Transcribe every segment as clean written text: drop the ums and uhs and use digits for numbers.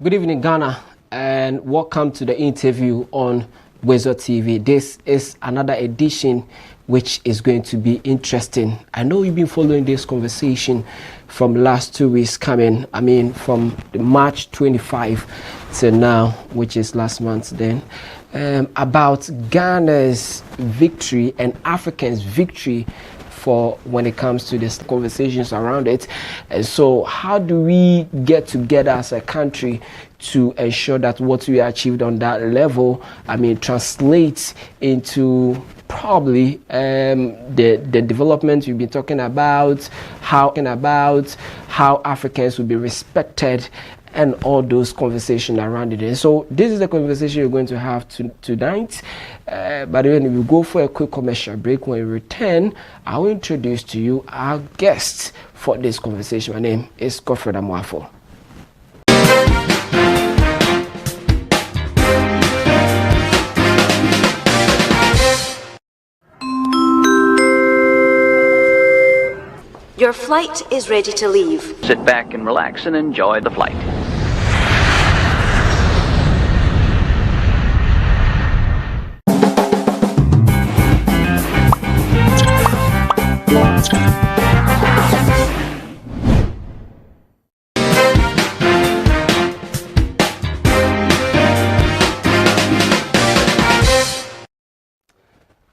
Good evening, Ghana, and welcome to the interview on Woezor TV. This is another edition which is going to be interesting. I know you've been following this conversation from last 2 weeks coming. From the March 25 to now, which is last month then, about Ghana's victory and Africans' victory for when it comes to these conversations around it. And so how do we get together as a country to ensure that what we achieved on that level, translates into probably the development you've been talking about, how Africans will be respected, and all those conversations around it. And so this is the conversation you're going to have tonight. But then we go for a quick commercial break. When we return, I will introduce to you our guest for this conversation. My name is Godfred Amoaful. Your flight is ready to leave. Sit back and relax and enjoy the flight.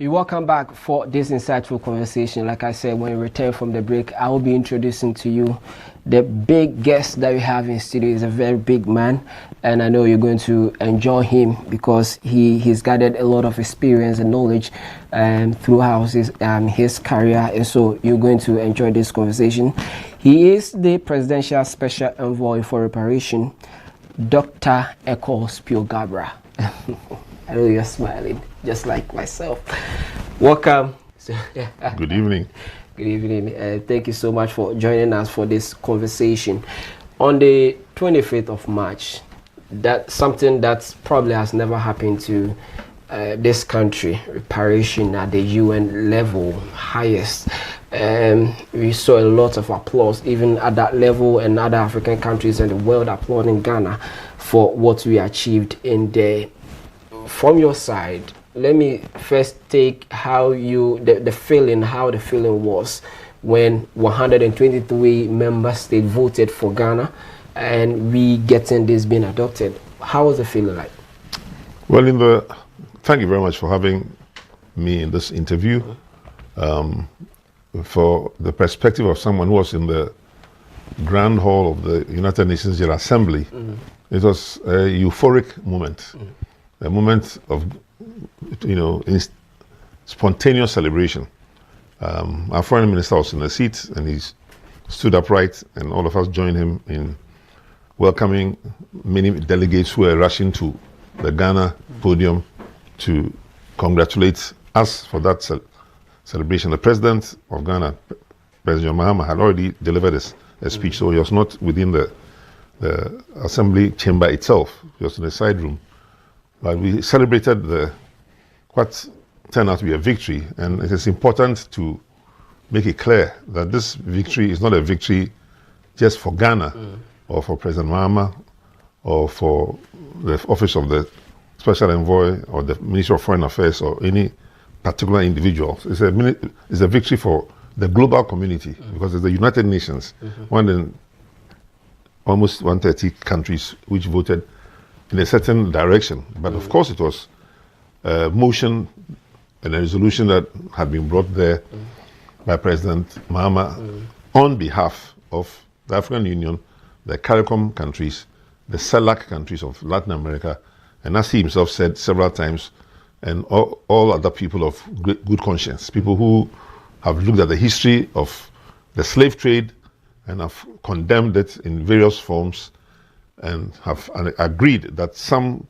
Welcome back for this insightful conversation. Like I said, when we return from the break, I will be introducing to you the big guest that we have in studio. Is a very big man, and I know you're going to enjoy him because he's gathered a lot of experience and knowledge throughout his career, and so you're going to enjoy this conversation. He is the Presidential Special Envoy for Reparations, Dr. Ekwow Spio-Garbrah. I know you're smiling, just like myself. Welcome. Good evening. Good evening. Thank you so much for joining us for this conversation. On the 25th of March, that's something that probably has never happened to this country, reparation at the UN level, highest. We saw a lot of applause, even at that level, and other African countries and the world applauding Ghana for what we achieved in the. From your side, let me first take how the feeling was when 123 member states voted for Ghana and we getting this being adopted. How was the feeling like? Well, thank you very much for having me in this interview. For the perspective of someone who was in the Grand Hall of the United Nations General Assembly, it was a euphoric moment. A moment of, spontaneous celebration. Our foreign minister was in the seat and he stood upright, and all of us joined him in welcoming many delegates who were rushing to the Ghana podium to congratulate us for that celebration. The president of Ghana, President Mahama, had already delivered a speech, so he was not within the assembly chamber itself. He was in the side room. But we celebrated what turned out to be a victory, and it is important to make it clear that this victory is not a victory just for Ghana or for President Mahama or for the office of the Special Envoy or the Ministry of Foreign Affairs or any particular individual. It's a victory for the global community because it's the United Nations, almost 130 countries which voted in a certain direction. But of course it was a motion and a resolution that had been brought there by President Mahama on behalf of the African Union, the CARICOM countries, the CELAC countries of Latin America, and as he himself said several times, and all other people of good conscience, people who have looked at the history of the slave trade and have condemned it in various forms and have agreed that some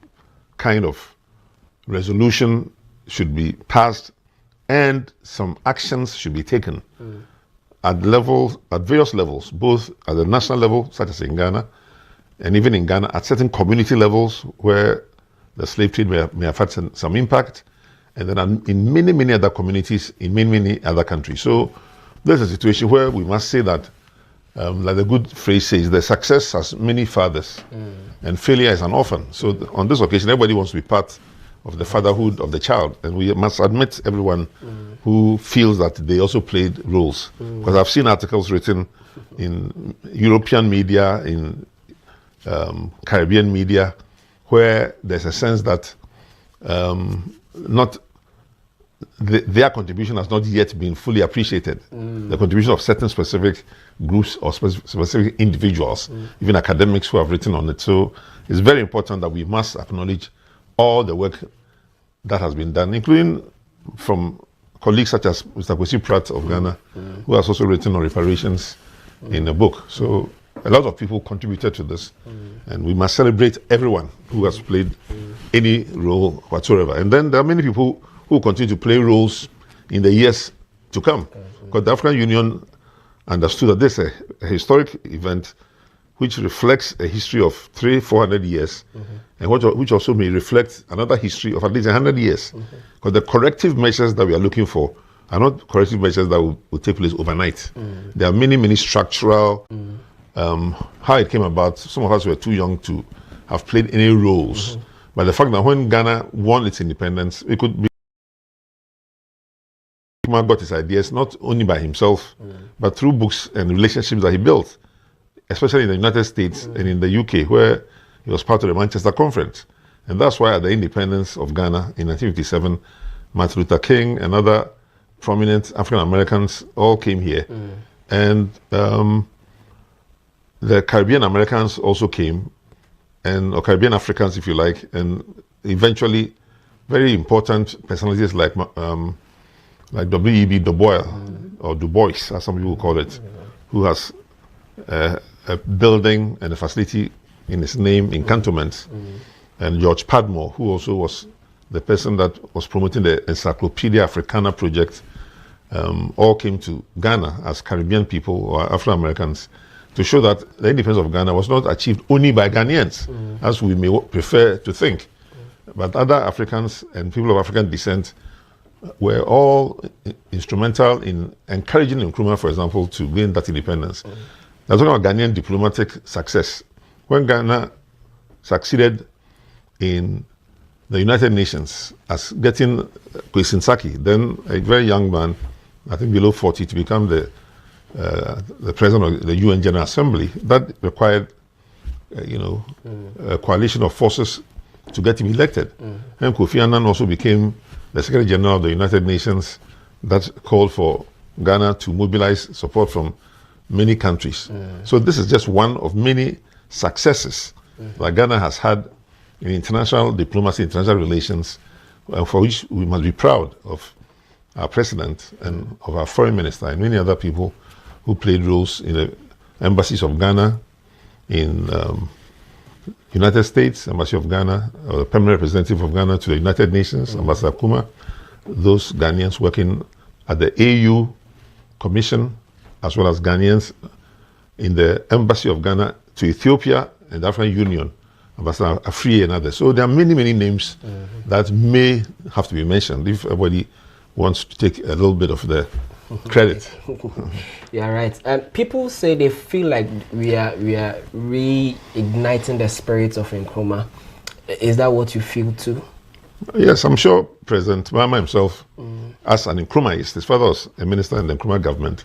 kind of resolution should be passed and some actions should be taken at various levels, both at the national level, such as in Ghana, and even in Ghana at certain community levels where the slave trade may have had some impact, and then in many, many other communities in many, many other countries. So there's a situation where we must say that like the good phrase says, the success has many fathers and failure is an orphan. So on this occasion, everybody wants to be part of the fatherhood of the child. And we must admit everyone who feels that they also played roles. Because I've seen articles written in European media, in Caribbean media, where there's a sense that their contribution has not yet been fully appreciated. The contribution of certain specific groups or specific individuals, even academics who have written on it. So it's very important that we must acknowledge all the work that has been done, including from colleagues such as Mr. Kwesi Pratt of Ghana, who has also written on reparations in a book. So a lot of people contributed to this, and we must celebrate everyone who has played any role whatsoever. And then there are many people who continue to play roles in the years to come. Because the African Union understood that this is a historic event which reflects a history of 300-400 years, and which also may reflect another history of at least 100 years. Because the corrective measures that we are looking for are not corrective measures that will take place overnight. There are many, many structural, how it came about. Some of us were too young to have played any roles. But the fact that when Ghana won its independence, it could be got his ideas not only by himself, but through books and relationships that he built, especially in the United States and in the UK, where he was part of the Manchester Conference. And that's why at the independence of Ghana in 1957, Martin Luther King and other prominent African Americans all came here. And the Caribbean Americans also came, or Caribbean Africans, if you like, and eventually very important personalities like W.E.B. Du Bois, or Du Bois, as some people call it, who has a building and a facility in his name in Cantonment, and George Padmore, who also was the person that was promoting the Encyclopedia Africana project, all came to Ghana as Caribbean people or Afro-Americans to show that the independence of Ghana was not achieved only by Ghanaians, as we may prefer to think, but other Africans and people of African descent were all instrumental in encouraging Nkrumah, for example, to gain that independence. That's talking about Ghanaian diplomatic success. When Ghana succeeded in the United Nations as getting Kwesi Saki, then a very young man, I think below 40, to become the president of the UN General Assembly, that required, a coalition of forces to get him elected. And Kofi Annan also became the Secretary General of the United Nations, that called for Ghana to mobilize support from many countries. So this is just one of many successes that Ghana has had in international diplomacy, international relations, for which we must be proud of our president and of our foreign minister and many other people who played roles in the embassies of Ghana, in United States, Embassy of Ghana, or the permanent representative of Ghana to the United Nations, Ambassador Kuma, those Ghanaians working at the AU Commission, as well as Ghanaians in the Embassy of Ghana to Ethiopia and the African Union, Ambassador Afri and others. So there are many, many names that may have to be mentioned if everybody wants to take a little bit of the credit. Yeah, right. And people say they feel like we are reigniting the spirit of Nkrumah. Is that what you feel too? Yes, I'm sure President Mahama himself, as an Nkrumahist, his father was a minister in the Nkrumah government,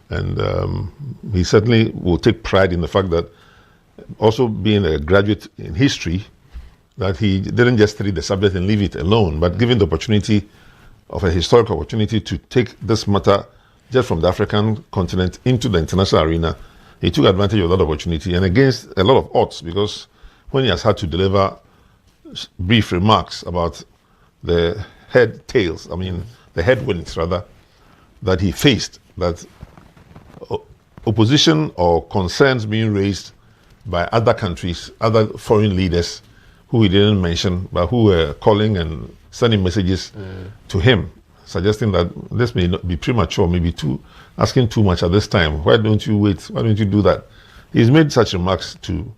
and he certainly will take pride in the fact that, also being a graduate in history, that he didn't just study the subject and leave it alone, but given the opportunity of a historical opportunity to take this matter just from the African continent into the international arena, he took advantage of that opportunity, and against a lot of odds, because when he has had to deliver brief remarks about the the headwinds rather, that he faced, that opposition or concerns being raised by other countries, other foreign leaders who he didn't mention, but who were calling and sending messages to him, suggesting that this may not be premature, maybe asking too much at this time. Why don't you wait? Why don't you do that? He's made such remarks to,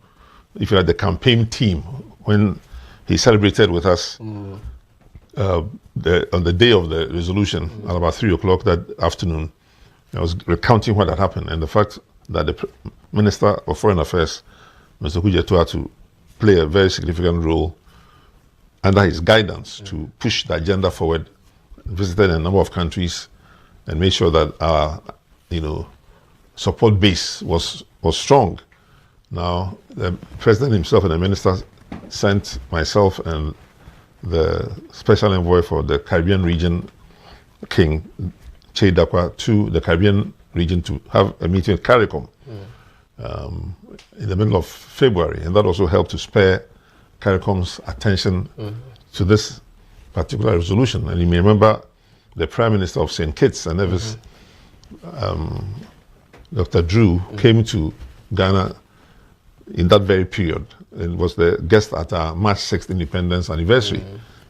if you like, the campaign team when he celebrated with us on the day of the resolution at about 3 o'clock that afternoon. I was recounting what had happened and the fact that the Minister of Foreign Affairs, Mr. Woezor, had to play a very significant role under his guidance to push the agenda forward, visited a number of countries and made sure that our, support base was strong. Now, the President himself and the Minister sent myself and the Special Envoy for the Caribbean region, King Ekwow, to the Caribbean region to have a meeting at CARICOM in the middle of February, and that also helped to spare CARICOM's attention to this particular resolution. And you may remember the Prime Minister of St. Kitts and Nevis, Dr. Drew, came to Ghana in that very period and was the guest at our March 6th independence anniversary.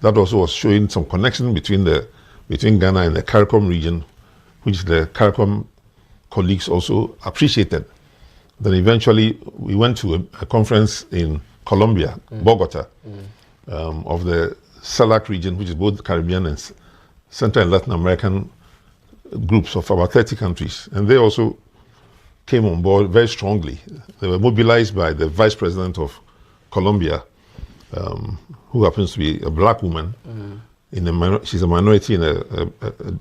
That also was showing some connection between Ghana and the CARICOM region, which the CARICOM colleagues also appreciated. Then eventually we went to a conference in Colombia, Bogota, of the CELAC region, which is both Caribbean and Central and Latin American groups of about 30 countries. And they also came on board very strongly. They were mobilized by the Vice President of Colombia, who happens to be a black woman. She's a minority in a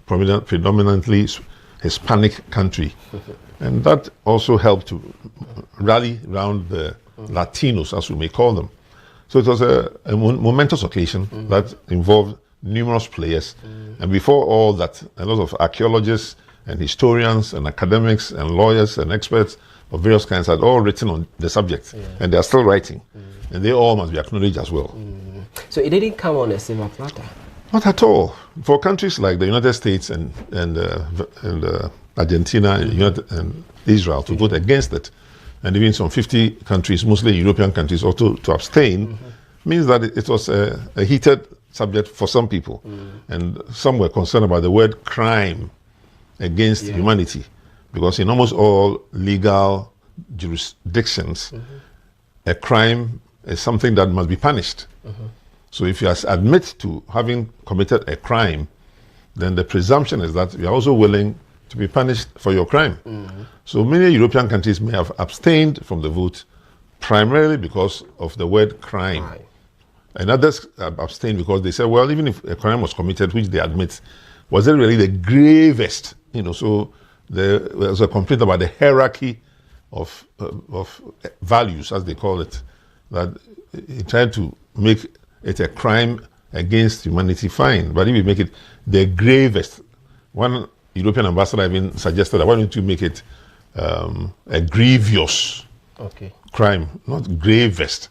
predominantly Hispanic country. And that also helped to rally around the Latinos, as we may call them. So it was a momentous occasion that involved numerous players. And before all that, a lot of archaeologists and historians and academics and lawyers and experts of various kinds had all written on the subject. And they are still writing. And they all must be acknowledged as well. So it didn't come on a silver platter? Not at all. For countries like the United States and Argentina and Israel to vote against it, and even some 50 countries, mostly European countries, also to abstain, means that it was a heated subject for some people. And some were concerned about the word crime against humanity, because in almost all legal jurisdictions, a crime is something that must be punished. So if you admit to having committed a crime, then the presumption is that you are also willing to be punished for your crime. So many European countries may have abstained from the vote primarily because of the word crime. And others abstained because they said, well, even if a crime was committed, which they admit, was it really the gravest? So there was a complaint about the hierarchy of values, as they call it, that it tried to make it a crime against humanity, fine. But if you make it the gravest, one European ambassador even suggested that why don't you make it a grievous crime, not gravest,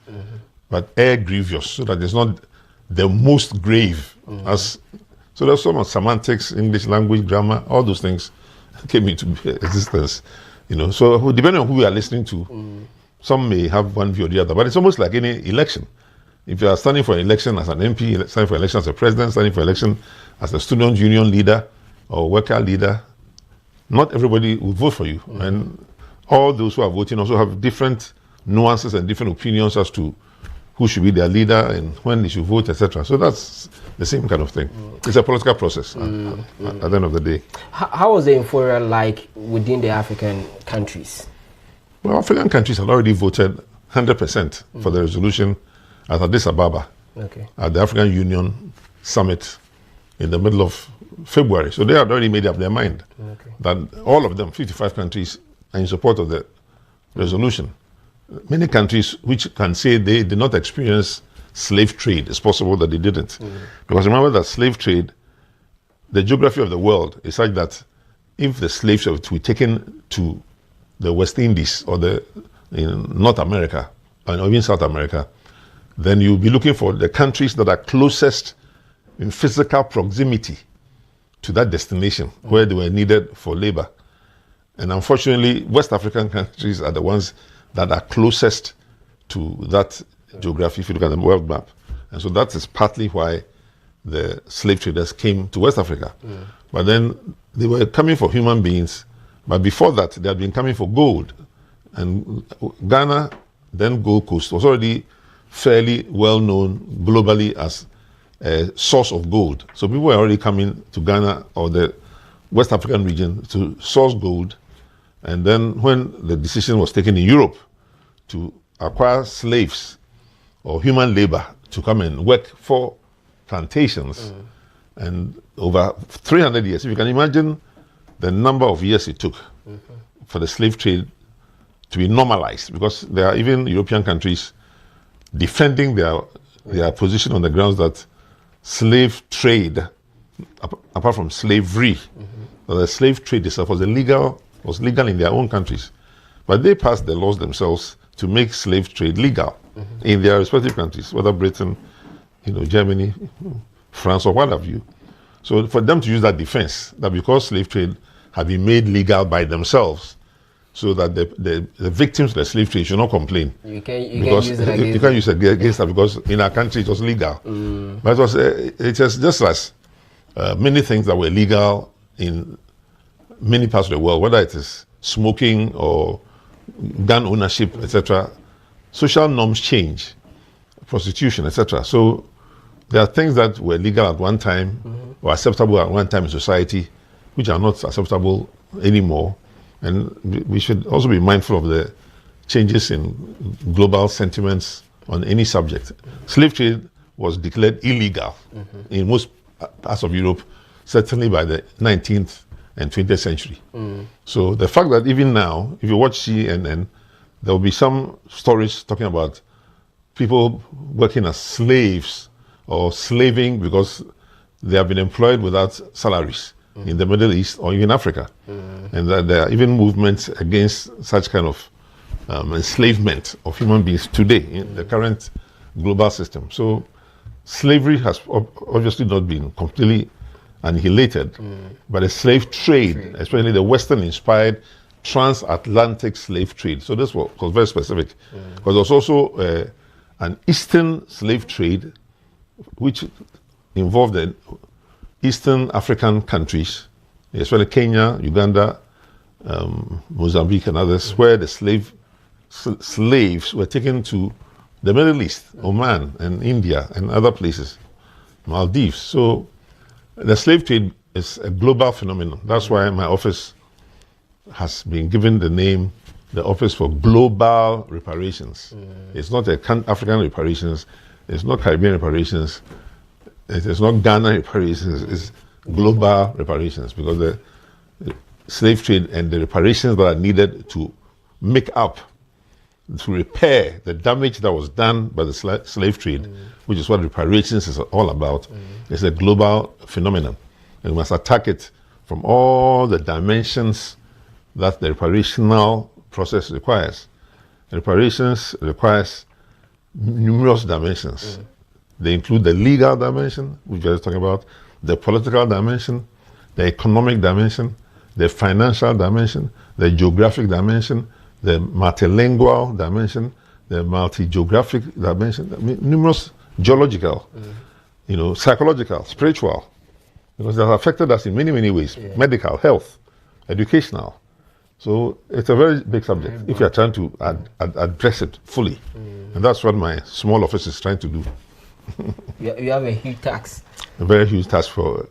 but a grievous, so that it's not the most grave. So there's so much semantics, English language, grammar, all those things came into existence. So depending on who we are listening to, some may have one view or the other, but it's almost like any election. If you are standing for an election as an MP, standing for election as a president, standing for election as a student union leader or worker leader, not everybody will vote for you. And all those who are voting also have different nuances and different opinions as to who should be their leader and when they should vote, etc. So that's the same kind of thing. It's a political process at the end of the day. How was the euphoria like within the African countries? Well, African countries had already voted 100% for the resolution at Addis Ababa at the African Union Summit in the middle of February. So they had already made up their mind that all of them, 55 countries, are in support of the resolution. Many countries which can say they did not experience slave trade, it's possible that they didn't. Because remember that slave trade, the geography of the world is such that if the slaves were to be taken to the West Indies or in North America, or even South America, then you'll be looking for the countries that are closest in physical proximity to that destination where they were needed for labor. And unfortunately, West African countries are the ones that are closest to that geography if you look at the world map. And so that is partly why the slave traders came to West Africa. But then they were coming for human beings. But before that, they had been coming for gold. And Ghana, then Gold Coast, was already fairly well known globally as a source of gold. So people were already coming to Ghana or the West African region to source gold And then when the decision was taken in Europe to acquire slaves or human labor to come and work for plantations, and over 300 years, if you can imagine the number of years it took for the slave trade to be normalized, because there are even European countries defending their position on the grounds that slave trade, apart from slavery, the slave trade itself was legal in their own countries. But they passed the laws themselves to make slave trade legal in their respective countries, whether Britain, Germany, France, or what have you. So for them to use that defense, that because slave trade had been made legal by themselves, so that the victims of the slave trade should not complain. You can't use it against you can't use it against them, because in our country it was legal. But it was just as many things that were legal in many parts of the world, whether it is smoking or gun ownership, etc. Social norms change, prostitution, etc. So there are things that were legal at one time or acceptable at one time in society, which are not acceptable anymore. And we should also be mindful of the changes in global sentiments on any subject. Slave trade was declared illegal in most parts of Europe, certainly by the 19th and 20th century. So the fact that even now, if you watch CNN, there will be some stories talking about people working as slaves or slaving because they have been employed without salaries in the Middle East or even Africa. And that there are even movements against such kind of enslavement of human beings today in the current global system. So slavery has obviously not been completely annihilated, but the slave trade, especially the Western-inspired transatlantic slave trade. So this was very specific, because there was also an Eastern slave trade, which involved the Eastern African countries, especially Kenya, Uganda, Mozambique, and others, where the slaves were taken to the Middle East, Oman, and India, and other places, Maldives. So the slave trade is a global phenomenon. That's why my office has been given the name, the Office for Global Reparations. It's not African reparations, it's not Caribbean reparations, it is not Ghana reparations, it's global reparations, because the slave trade and the reparations that are needed to make up, to repair the damage that was done by the slave trade, which is what reparations is all about, is a global phenomenon. And we must attack it from all the dimensions that the reparational process requires. Reparations requires numerous dimensions. They include the legal dimension, which we are talking about, the political dimension, the economic dimension, the financial dimension, the geographic dimension, the multilingual dimension, the multi-geographic dimension, numerous geological, psychological, spiritual, because they have affected us in many, many ways, medical, health, educational. So it's a very big subject if you are trying to address it fully. And that's what my small office is trying to do. You have a huge task. A very huge task for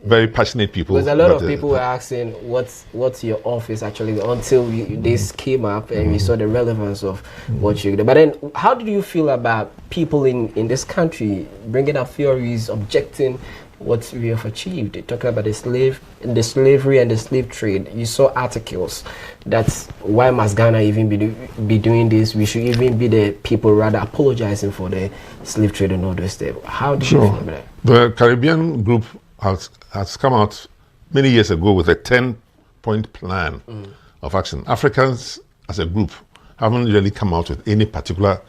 very passionate people. Because a lot of people were asking, what's your office actually, until this came up and we saw the relevance of what you do. But then, how did you feel about people in this country bringing up theories, objecting what we have achieved, talking about the slavery and the slave trade? You saw articles that's why must Ghana even be doing this? We should even be the people rather apologizing for the slave trade and all those stuff. How do you feel about that? The Caribbean group has come out many years ago with a 10-point plan of action. Africans as a group haven't really come out with any particular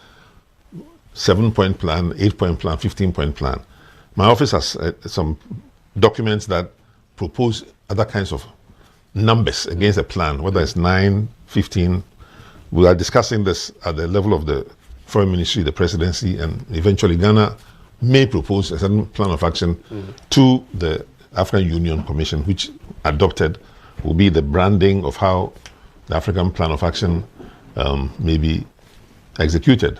7-point plan, 8-point plan, 15-point plan. My office has some documents that propose other kinds of numbers against a plan, whether it's 9, 15. We are discussing this at the level of the Foreign Ministry, the Presidency, and eventually Ghana may propose a certain plan of action to the African Union Commission, which adopted will be the branding of how the African plan of action may be executed.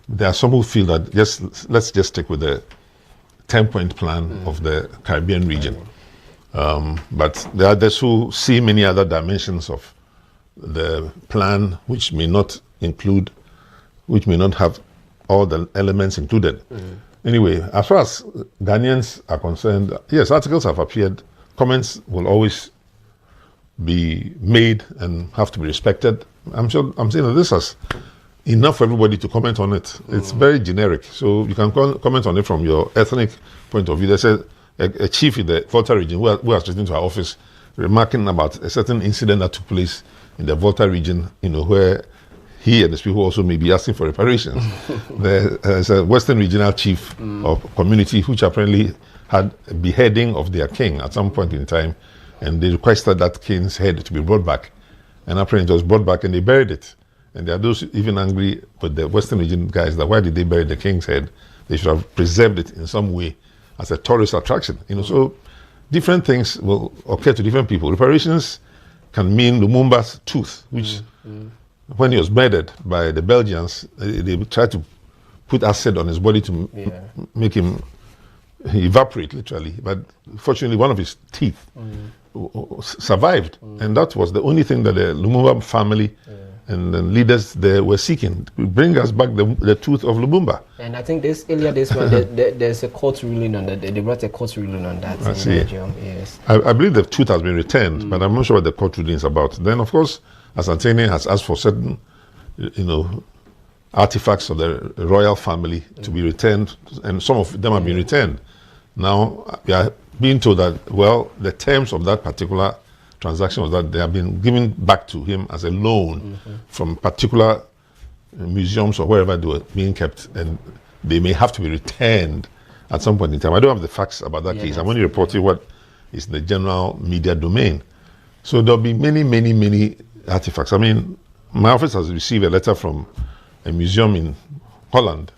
There are some who feel that let's just stick with the 10-point plan of the Caribbean region. But there are others who see many other dimensions of the plan, which may not have all the elements included. Anyway, as far as Ghanaians are concerned, yes, articles have appeared. Comments will always be made and have to be respected. I'm saying that this is enough for everybody to comment on it. It's very generic, so you can comment on it from your ethnic point of view. There's a chief in the Volta region who has written to our office remarking about a certain incident that took place in the Volta region, where he and his people also may be asking for reparations. There's a Western regional chief of community which apparently had a beheading of their king at some point in time, and they requested that king's head to be brought back. And apparently it was brought back and they buried it. And there are those even angry with the Western region guys that why did they bury the king's head? They should have preserved it in some way as a tourist attraction. So different things will occur to different people. Reparations can mean Lumumba's tooth, which when he was murdered by the Belgians, they tried to put acid on his body to make him evaporate, literally. But fortunately, one of his teeth survived, and that was the only thing that the Lumumba family and the leaders there were seeking, to bring us back the tooth of Lumumba. And I think earlier this month, there's a court ruling on that. They brought a court ruling on that. I see. Belgium. Yes. I believe the tooth has been returned, but I'm not sure what the court ruling is about. Then, of course, Asantene has asked for certain, artifacts of the royal family to be returned, and some of them have been returned. Now, we are being told that, well, the terms of that particular transaction was that they have been given back to him as a loan from particular museums or wherever they were being kept, and they may have to be returned at some point in time. I don't have the facts about that case. I'm only reporting what is in the general media domain. So there'll be many, many, many artifacts. I mean, my office has received a letter from a museum in Holland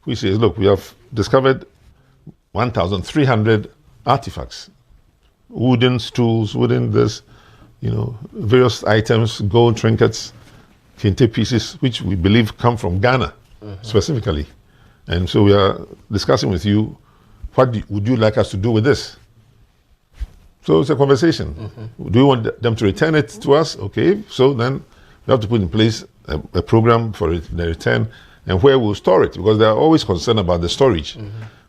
which says, look, we have discovered 1,300 artifacts. Wooden stools, wooden this, various items, gold trinkets, kente pieces, which we believe come from Ghana specifically. And so we are discussing with you, what would you like us to do with this? So it's a conversation. Do you want them to return it to us? Okay, so then we have to put in place a program for the return and where we'll store it, because they are always concerned about the storage.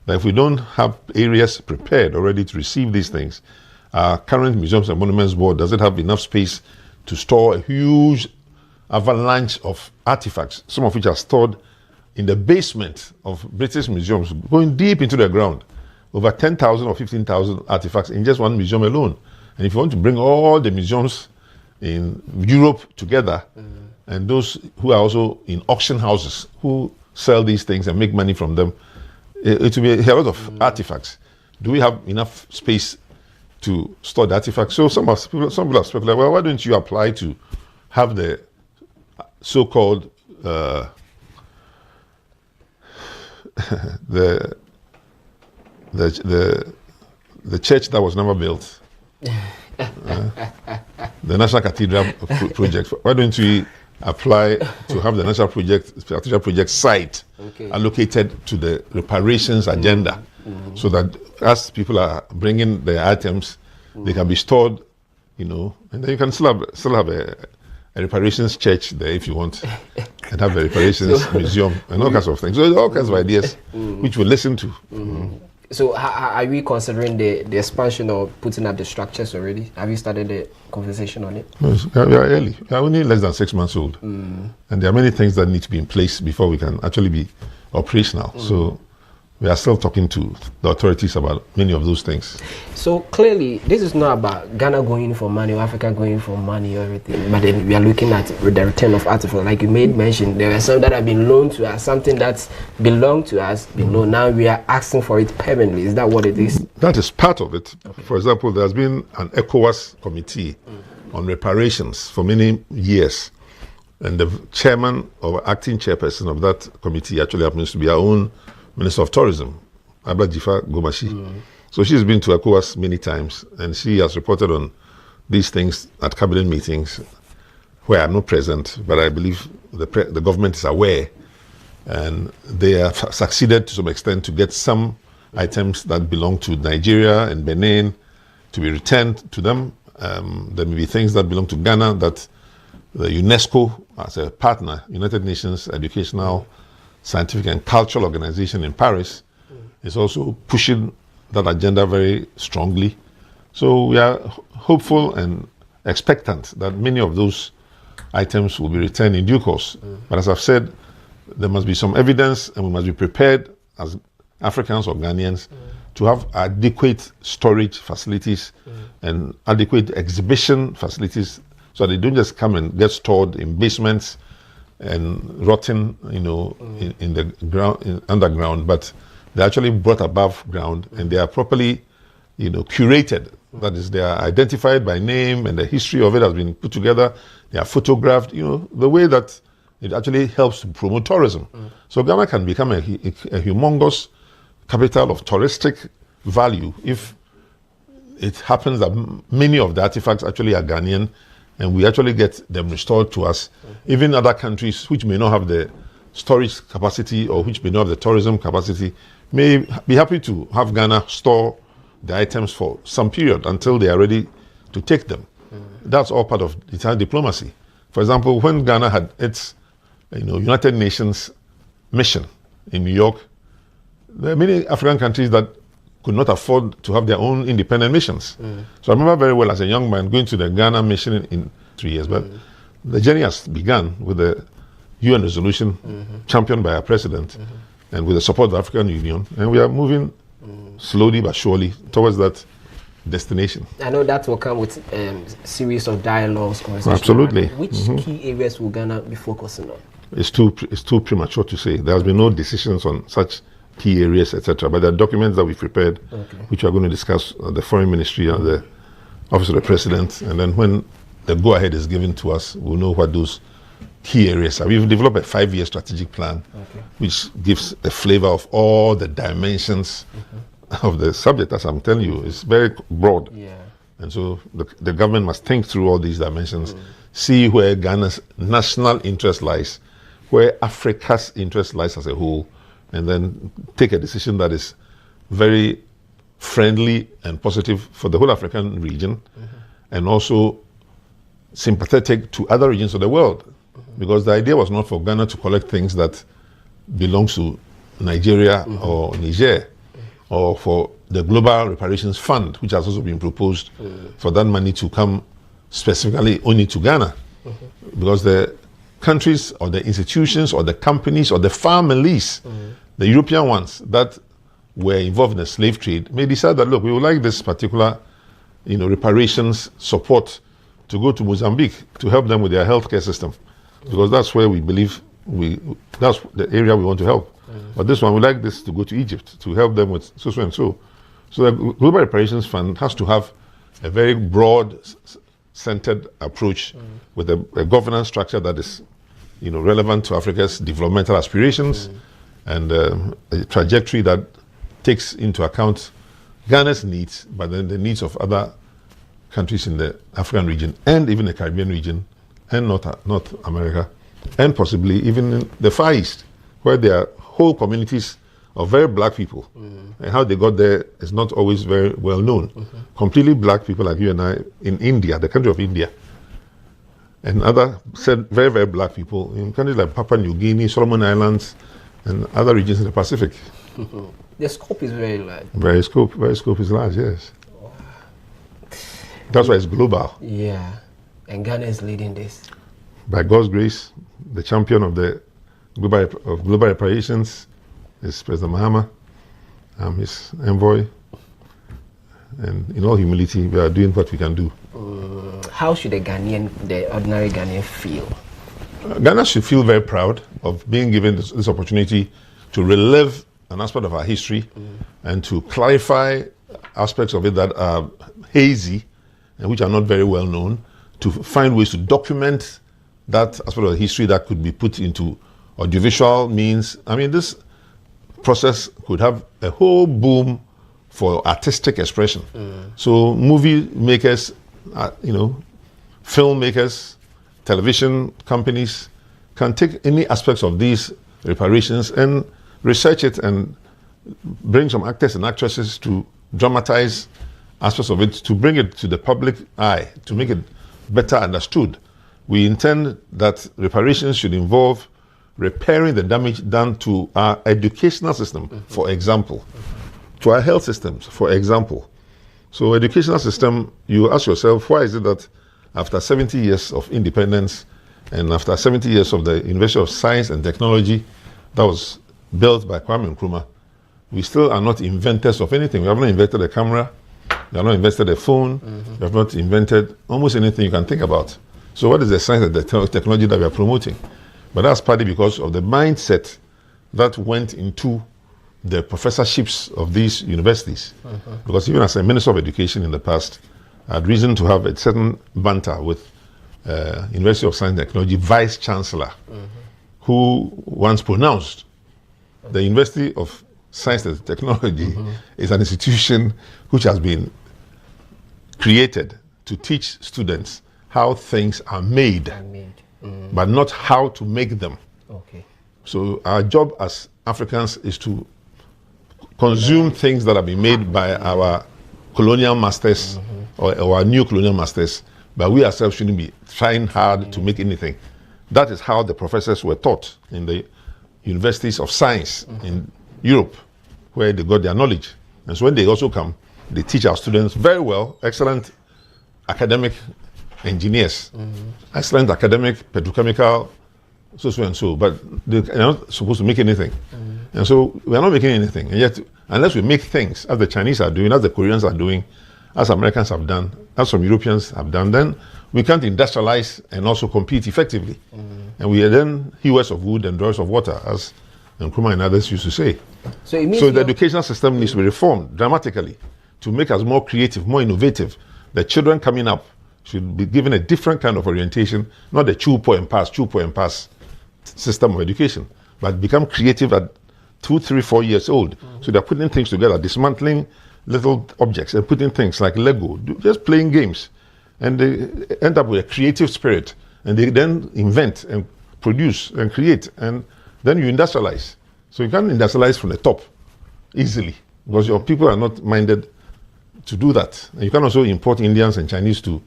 That if we don't have areas prepared already to receive these things, our current Museums and Monuments Board doesn't have enough space to store a huge avalanche of artifacts, some of which are stored in the basement of British museums, going deep into the ground. Over 10,000 or 15,000 artifacts in just one museum alone. And if you want to bring all the museums in Europe together, and those who are also in auction houses who sell these things and make money from them, it will be a lot of artifacts. Do we have enough space to store the artifacts? So some people have speculated, well, why don't you apply to have the so-called the church that was never built, the National Cathedral project. Why don't we apply to have the National Cathedral project site allocated to the reparations agenda, so that as people are bringing their items, they can be stored, and then you can still have a reparations church there if you want, and have a reparations museum and all kinds of things. So there's all kinds of ideas which we'll listen to. So are we considering the expansion or putting up the structures already? Have you started the conversation on it? Yes, we are early. We are only less than 6 months old. And there are many things that need to be in place before we can actually be operational. So we are still talking to the authorities about many of those things. So clearly, this is not about Ghana going for money or Africa going for money or everything, but then we are looking at the return of artifacts. Like you made mention, there are some that have been loaned to us, something that's belonged to us, below. Now we are asking for it permanently. Is that what it is? That is part of it. Okay. For example, there has been an ECOWAS committee on reparations for many years. And the chairman or acting chairperson of that committee actually happens to be our own Minister of Tourism, Abajifa Gomashi. So she's been to ECOWAS many times, and she has reported on these things at cabinet meetings where I'm not present, but I believe the government is aware, and they have succeeded to some extent to get some items that belong to Nigeria and Benin to be returned to them. There may be things that belong to Ghana that the UNESCO as a partner, United Nations Educational, Scientific and Cultural Organization in Paris, is also pushing that agenda very strongly. So we are hopeful and expectant that many of those items will be returned in due course. But as I've said, there must be some evidence, and we must be prepared as Africans or Ghanaians to have adequate storage facilities and adequate exhibition facilities, so they don't just come and get stored in basements and rotting, in the ground, underground, but they're actually brought above ground and they are properly, curated. That is, they are identified by name and the history of it has been put together. They are photographed, the way that it actually helps to promote tourism. So Ghana can become a humongous capital of touristic value if it happens that many of the artifacts actually are Ghanaian and we actually get them restored to us. Even other countries which may not have the storage capacity or which may not have the tourism capacity may be happy to have Ghana store the items for some period until they are ready to take them. That's all part of Italian diplomacy. For example, when Ghana had its United Nations mission in New York, there are many African countries that could not afford to have their own independent missions. So I remember very well as a young man going to the Ghana mission in 3 years, but the journey has begun with the UN resolution championed by our president and with the support of the African Union, and we are moving slowly but surely towards that destination. I know that will come with a series of dialogues, conversations. Absolutely. Which key areas will Ghana be focusing on? It's too premature to say. There has been no decisions on such key areas, etc. But there are documents that we've prepared, which we are going to discuss at the Foreign Ministry and the Office of the President. And then when the go-ahead is given to us, we'll know what those key areas are. We've developed a 5-year strategic plan, which gives a flavor of all the dimensions of the subject. As I'm telling you, it's very broad. And so the government must think through all these dimensions, see where Ghana's national interest lies, where Africa's interest lies as a whole, and then take a decision that is very friendly and positive for the whole African region, and also sympathetic to other regions of the world. Because the idea was not for Ghana to collect things that belongs to Nigeria or Niger, or for the Global Reparations Fund, which has also been proposed for that money to come specifically only to Ghana. Because the countries or the institutions or the companies or the families, the European ones that were involved in the slave trade, may decide that, look, we would like this particular reparations support to go to Mozambique to help them with their healthcare system, because that's where we believe that's the area we want to help. But this one, we like this to go to Egypt to help them with so and so. So the Global Reparations Fund has to have a very broad centered approach with a governance structure that is relevant to Africa's developmental aspirations and a trajectory that takes into account Ghana's needs, but then the needs of other countries in the African region and even the Caribbean region and North America, and possibly even in the Far East, where there are whole communities of very black people. And how they got there is not always very well known. Completely black people like you and I in India, the country of India, and other very, very black people in countries like Papua New Guinea, Solomon Islands, and other regions in the Pacific. The scope is very large. Very scope is large, yes. That's why it's global. Yeah, and Ghana is leading this. By God's grace, the champion of the global reparations is President Mahama. I'm his envoy. And in all humility, we are doing what we can do. How should the ordinary Ghanaian feel? Ghana should feel very proud of being given this opportunity to relive an aspect of our history and to clarify aspects of it that are hazy and which are not very well known, to find ways to document that aspect of the history that could be put into audiovisual means. I mean, this process could have a whole boom for artistic expression. So movie makers, filmmakers, television companies can take any aspects of these reparations and research it and bring some actors and actresses to dramatize aspects of it, to bring it to the public eye, to make it better understood. we intend that reparations should involve repairing the damage done to our educational system, for example, to our health systems, for example. So educational system, you ask yourself, why is it that after 70 years of independence and after 70 years of the University of Science and Technology that was built by Kwame Nkrumah, we still are not inventors of anything. We have not invented a camera, we have not invented a phone, we have not invented almost anything you can think about. So what is the science and the technology that we are promoting? But that's partly because of the mindset that went into the professorships of these universities. Because even as a Minister of Education in the past, I had reason to have a certain banter with University of Science and Technology Vice Chancellor, who once pronounced the University of Science and Technology is an institution which has been created to teach students how things are made, but not how to make them. Okay. So our job as Africans is to consume things that have been made by our colonial masters or our new colonial masters, but we ourselves shouldn't be trying hard to make anything. That is how the professors were taught in the universities of science in Europe, where they got their knowledge. And so when they also come, they teach our students very well, excellent academic engineers, excellent academic, petrochemical, so and so, but they are not supposed to make anything. And so we are not making anything. And yet, unless we make things, as the Chinese are doing, as the Koreans are doing, as Americans have done, as some Europeans have done, then we can't industrialize and also compete effectively. And we are then hewers of wood and drawers of water, as Nkrumah and others used to say. So the educational system needs to be reformed dramatically to make us more creative, more innovative. The children coming up should be given a different kind of orientation, not the chew, pour, and pass system of education, but become creative at 2, 3, 4 years old. So they're putting things together, dismantling little objects and putting things like Lego, just playing games. And they end up with a creative spirit. And they then invent and produce and create. And then you industrialize. So you can't industrialize from the top easily because your people are not minded to do that. And you can also import Indians and Chinese to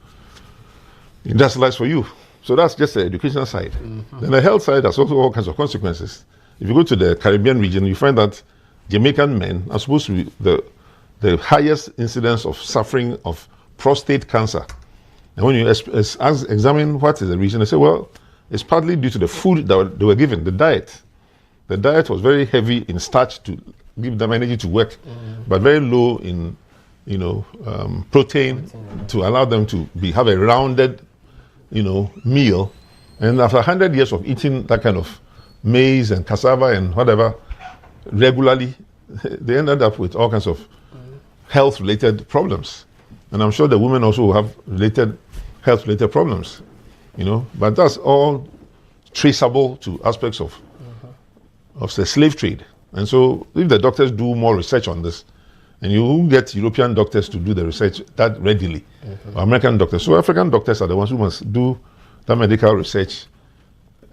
industrialize for you. So that's just the educational side. Then the health side has also all kinds of consequences. If you go to the Caribbean region, you find that Jamaican men are supposed to be the highest incidence of suffering of prostate cancer. And when you examine what is the reason, they say, well, it's partly due to the food that they were given, the diet. The diet was very heavy in starch to give them energy to work, but very low in, protein to allow them to have a rounded, meal. And after 100 years of eating that kind of maize and cassava and whatever regularly, they ended up with all kinds of health-related problems. And I'm sure the women also will have health-related problems, But that's all traceable to aspects of the slave trade. And so if the doctors do more research on this, and you get European doctors to do the research that readily, or American doctors. So African doctors are the ones who must do that medical research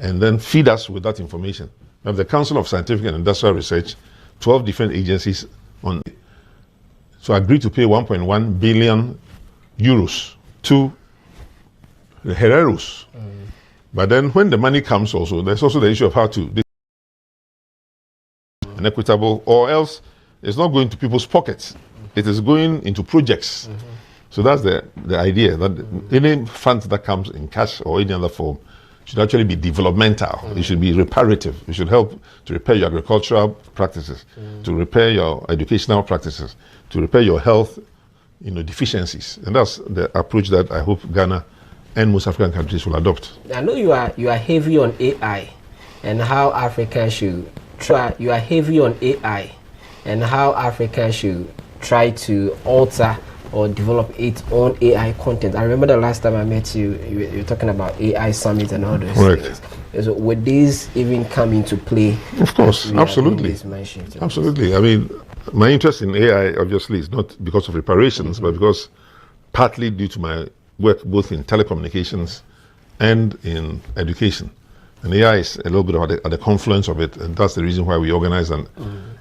and then feed us with that information. We have the Council of Scientific and Industrial Research, 12 different agencies on it. So agreed to pay 1.1 billion euros to the Hereros. But then when the money comes also, there's also the issue of how to an equitable, or else it's not going to people's pockets. It is going into projects. So that's the idea, that any fund that comes in cash or any other form should actually be developmental. It should be reparative. It should help to repair your agricultural practices, to repair your educational practices, to repair your health deficiencies. And that's the approach that I hope Ghana and most African countries will adopt. I know you are heavy on AI and how Africans should try. You are heavy on AI and how Africans should try to alter or develop its own AI content. I remember the last time I met you, you were talking about AI summit and all those things. So would these even come into play? Of course, absolutely. Absolutely. I mean, my interest in AI obviously is not because of reparations, but because partly due to my work both in telecommunications and in education. And AI is a little bit at the confluence of it, and that's the reason why we organized an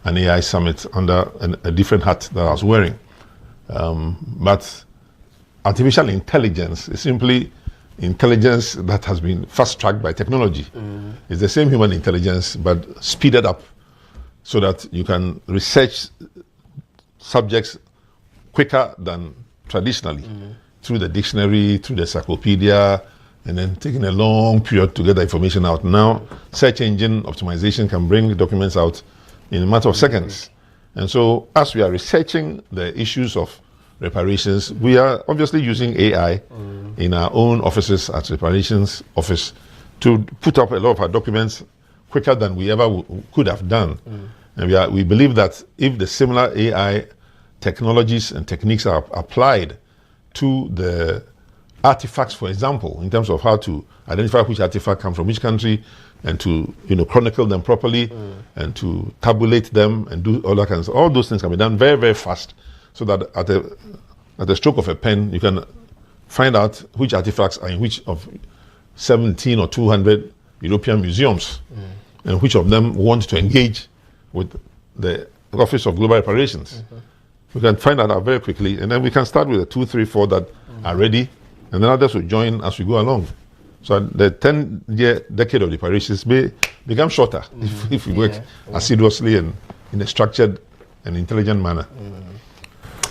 AI summit under a different hat that I was wearing. But artificial intelligence is simply intelligence that has been fast-tracked by technology. It's the same human intelligence, but speeded up so that you can research subjects quicker than traditionally through the dictionary, through the encyclopedia, and then taking a long period to get the information out. Now, search engine optimization can bring documents out in a matter of seconds. And so, as we are researching the issues of reparations, we are obviously using AI in our own offices at Reparations office to put up a lot of our documents quicker than we ever could have done. And we believe that if the similar AI technologies and techniques are applied to the artifacts, for example, in terms of how to identify which artifact comes from which country, and to chronicle them properly, and to tabulate them and do all that kinds of, all those things can be done very, very fast, so that at the stroke of a pen you can find out which artifacts are in which of 17 or 200 European museums, and which of them want to engage with the Office of Global Reparations. We can find that out very quickly, and then we can start with the 2, 3, 4 that are ready, and then others will join as we go along. So the 10-year decade of reparations may become shorter if we work assiduously and in a structured and intelligent manner.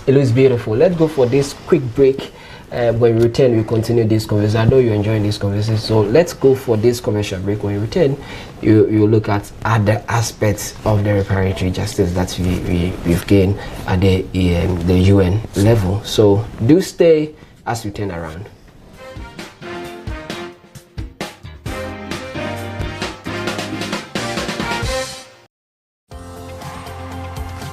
It looks beautiful. Let's go for this quick break. When we return, we continue this conversation. I know you're enjoying this conversation, so let's go for this commercial break. When we return, you look at other aspects of the reparatory justice that we've gained at the UN level. So do stay as we turn around.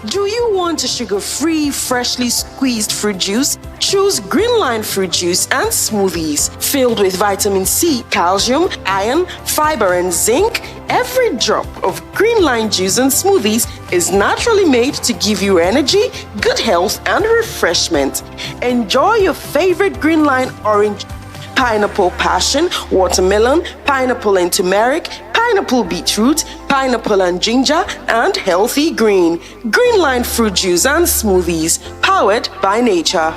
Do you want a sugar-free, freshly squeezed fruit juice? Choose Greenline fruit juice and smoothies. Filled with vitamin C, calcium, iron, fiber, and zinc, every drop of Greenline juice and smoothies is naturally made to give you energy, good health, and refreshment. Enjoy your favorite Greenline orange, pineapple passion, watermelon, pineapple and turmeric, pineapple beetroot, pineapple and ginger, and healthy green. Greenline fruit juice and smoothies, powered by nature.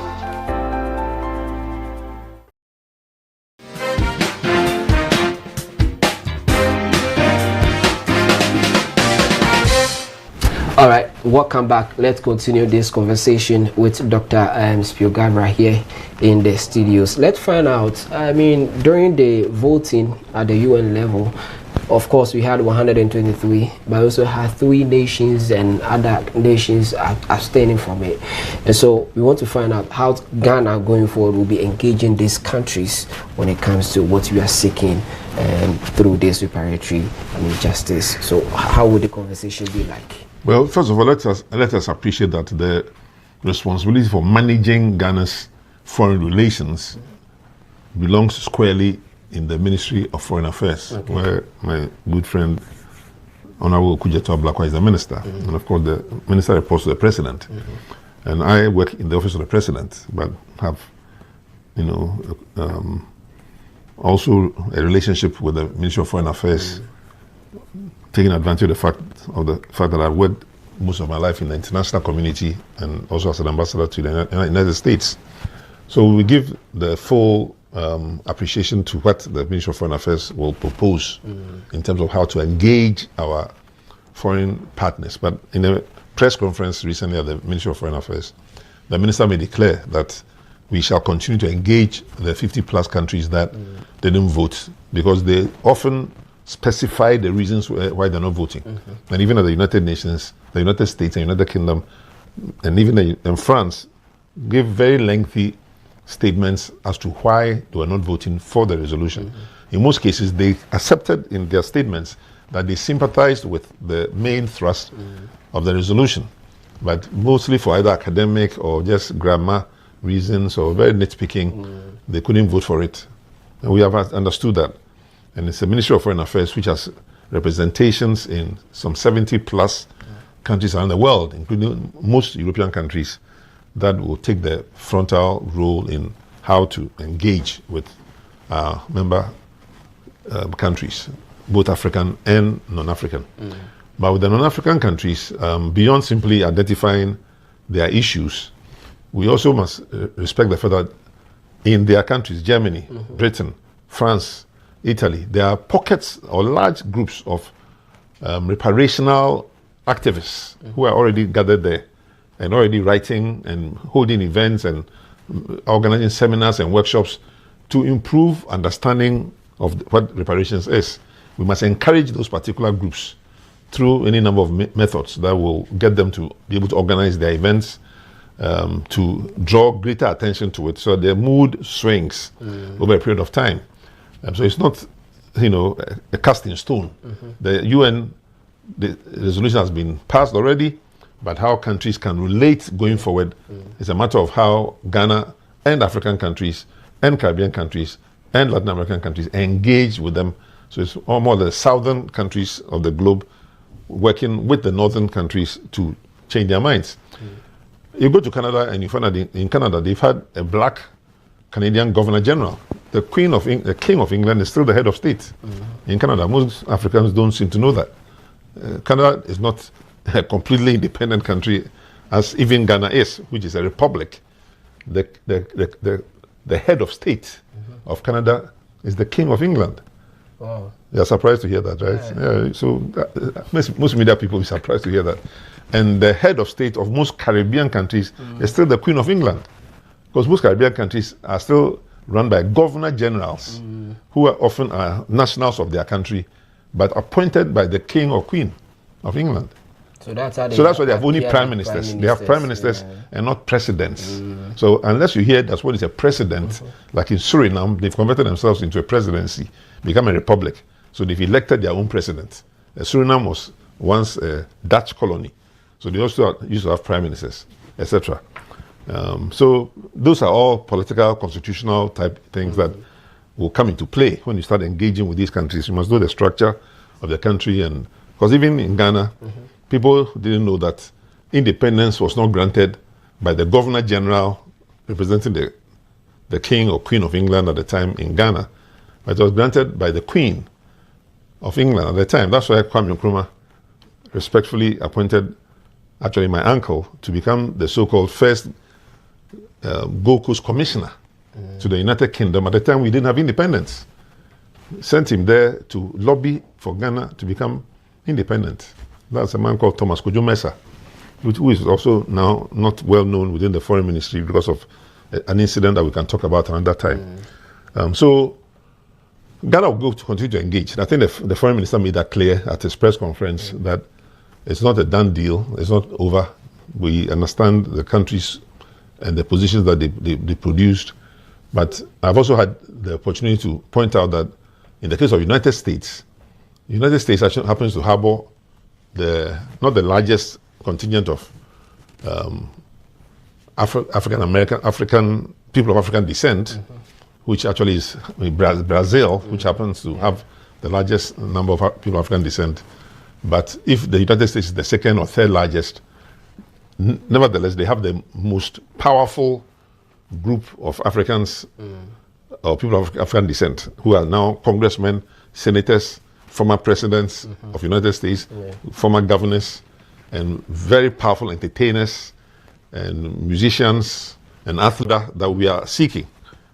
All right, welcome back. Let's continue this conversation with Dr. Spio-Garbrah here in the studios. Let's find out, during the voting at the UN level, of course, we had 123, but we also had 3 nations and other nations abstaining from it. And so we want to find out how Ghana going forward will be engaging these countries when it comes to what we are seeking through this reparatory justice. So how would the conversation be like? Well, first of all, let us appreciate that the responsibility for managing Ghana's foreign relations belongs squarely in the Ministry of Foreign Affairs, where my good friend Honorable Kujeto Ablakwa is the minister, and of course the minister reports to the president. And I work in the office of the president, but have, also a relationship with the Ministry of Foreign Affairs, taking advantage of the fact that I've worked most of my life in the international community and also as an ambassador to the United States. So we give the full appreciation to what the Ministry of Foreign Affairs will propose in terms of how to engage our foreign partners. But in a press conference recently at the Ministry of Foreign Affairs, the minister may declare that we shall continue to engage the 50+ countries that didn't vote, because they often specify the reasons why they're not voting. And even at the United Nations, the United States and United Kingdom, and even in France, give very lengthy statements as to why they were not voting for the resolution. In most cases, they accepted in their statements that they sympathized with the main thrust of the resolution, but mostly for either academic or just grammar reasons or very nitpicking, they couldn't vote for it. And we have understood that. And it's the Ministry of Foreign Affairs which has representations in some 70+ countries around the world, including most European countries, that will take the frontal role in how to engage with member countries, both African and non-African. But with the non-African countries, beyond simply identifying their issues, we also must respect the fact that in their countries, Germany, Britain, France, Italy, there are pockets or large groups of reparational activists who are already gathered there and already writing and holding events and organizing seminars and workshops to improve understanding of what reparations is. We must encourage those particular groups through any number of methods that will get them to be able to organize their events, to draw greater attention to it, so their mood swings over a period of time. So it's not, a cast in stone. The UN the resolution has been passed already, but how countries can relate going forward is a matter of how Ghana and African countries and Caribbean countries and Latin American countries engage with them. So it's all more the southern countries of the globe working with the northern countries to change their minds. You go to Canada and you find that in Canada they've had a black Canadian Governor General. The King of England is still the head of state in Canada. Most Africans don't seem to know that. Canada is not a completely independent country, as even Ghana is, which is a republic. The head of state of Canada is the King of England. Wow. You're surprised to hear that, right? Yeah. So most media people will be surprised to hear that. And the head of state of most Caribbean countries is still the Queen of England, because most Caribbean countries are still run by governor generals who are often nationals of their country, but appointed by the King or Queen of England. So that's why they have only prime ministers. They have prime ministers and not presidents. So unless you hear that's what is a president, like in Suriname, they've converted themselves into a presidency, become a republic. So they've elected their own president. Suriname was once a Dutch colony. So they also used to have prime ministers, etc. So those are all political, constitutional type things that will come into play when you start engaging with these countries. You must know the structure of the country, and because even in Ghana, people didn't know that independence was not granted by the Governor General representing the King or Queen of England at the time in Ghana, but it was granted by the Queen of England at the time. That's why Kwame Nkrumah respectfully appointed, actually my uncle, to become the so-called first Gold Coast Commissioner to the United Kingdom. At the time we didn't have independence. Sent him there to lobby for Ghana to become independent. That's a man called Thomas Kojo Mensah, who is also now not well known within the foreign ministry because of an incident that we can talk about another time. So Ghana will continue to engage. I think the foreign minister made that clear at his press conference that it's not a done deal, it's not over. We understand the countries and the positions that they produced, but I've also had the opportunity to point out that in the case of United States actually happens to harbor not the largest contingent of African people of African descent, which actually is Brazil, which happens to have the largest number of people of African descent. But if the United States is the second or third largest, nevertheless, they have the most powerful group of Africans or people of African descent who are now congressmen, senators, former presidents of the United States, former governors, and very powerful entertainers and musicians and athletes that we are seeking.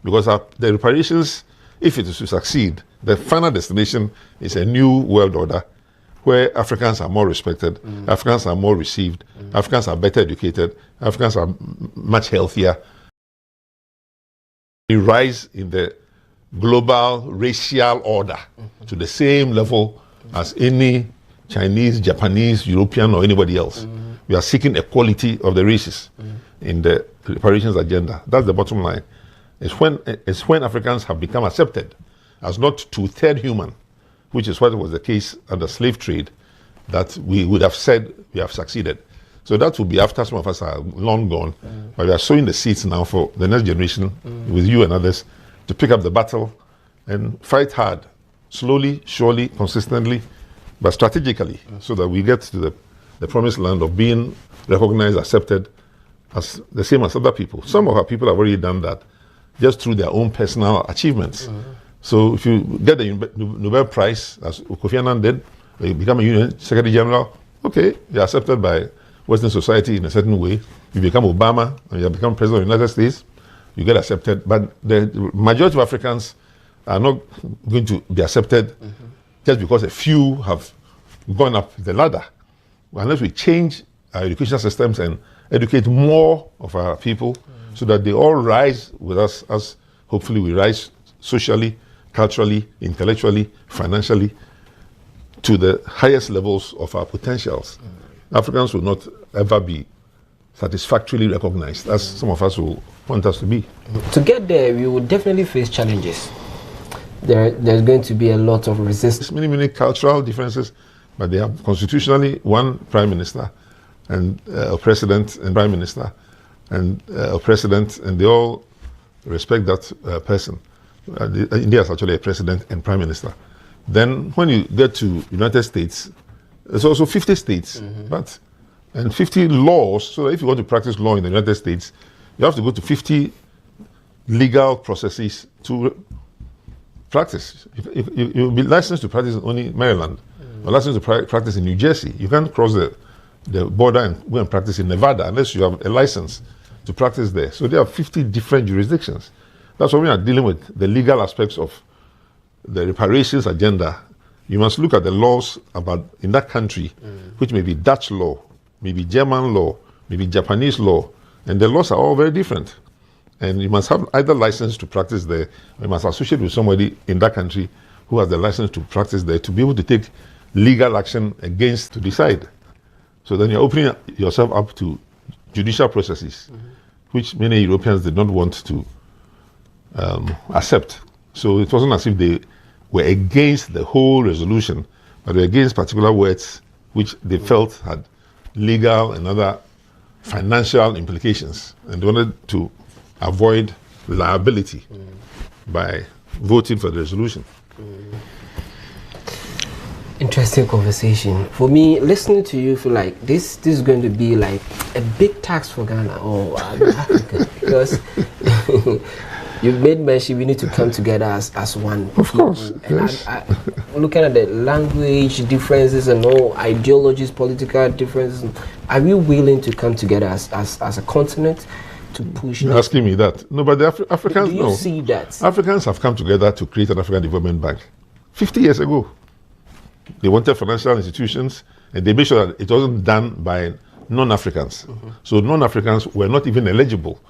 Because the reparations, if it is to succeed, the final destination is a new world order where Africans are more respected, Africans are more received, Africans are better educated, Africans are much healthier. We rise in the global racial order to the same level as any Chinese, Japanese, European, or anybody else. We are seeking equality of the races in the reparations agenda. That's the bottom line. It's when Africans have become accepted as not two-third human, which is what was the case under slave trade, that we would have said we have succeeded. So that will be after some of us are long gone, but we are sowing the seeds now for the next generation with you and others to pick up the battle and fight hard, slowly, surely, consistently, but strategically, so that we get to the promised land of being recognized, accepted as the same as other people. Some of our people have already done that just through their own personal achievements. So if you get the Nobel Prize, as Kofi Annan did, you become a UN Secretary General, okay, you're accepted by Western society in a certain way. You become Obama and you become President of the United States, you get accepted. But the majority of Africans are not going to be accepted just because a few have gone up the ladder. Unless we change our educational systems and educate more of our people so that they all rise with us, as hopefully we rise socially, culturally, intellectually, financially, to the highest levels of our potentials. Africans will not ever be satisfactorily recognized, as some of us will want us to be. To get there, we will definitely face challenges. There's going to be a lot of resistance. Many cultural differences, but they have constitutionally one prime minister and a president and prime minister and a president, and they all respect that person. India is actually a president and prime minister. Then when you get to United States, there's also 50 states, and 50 laws. So if you want to practice law in the United States, you have to go to 50 legal processes to practice. You'll be licensed to practice in only Maryland, or licensed to practice in New Jersey. You can't cross the border and go and practice in Nevada unless you have a license to practice there. So there are 50 different jurisdictions. That's why we are dealing with the legal aspects of the reparations agenda. You must look at the laws about in that country, which may be Dutch law, maybe German law, maybe Japanese law, and the laws are all very different. And you must have either license to practice there, or you must associate with somebody in that country who has the license to practice there to be able to take legal action against to decide. So then you're opening yourself up to judicial processes, which many Europeans did not want to accept. So it wasn't as if they were against the whole resolution, but they were against particular words which they felt had legal and other financial implications, and they wanted to avoid liability by voting for the resolution. Interesting conversation. For me, listening to you, feel like this is going to be like a big tax for Ghana or Africa, because you've made mention we need to come together as one. Of course. And yes. I looking at the language differences and all ideologies, political differences, are we willing to come together as a continent to push? You're asking me that? No, but the Africans, do you see that? Africans have come together to create an African Development Bank 50 years ago. They wanted financial institutions, and they made sure that it wasn't done by non-Africans. So non-Africans were not even eligible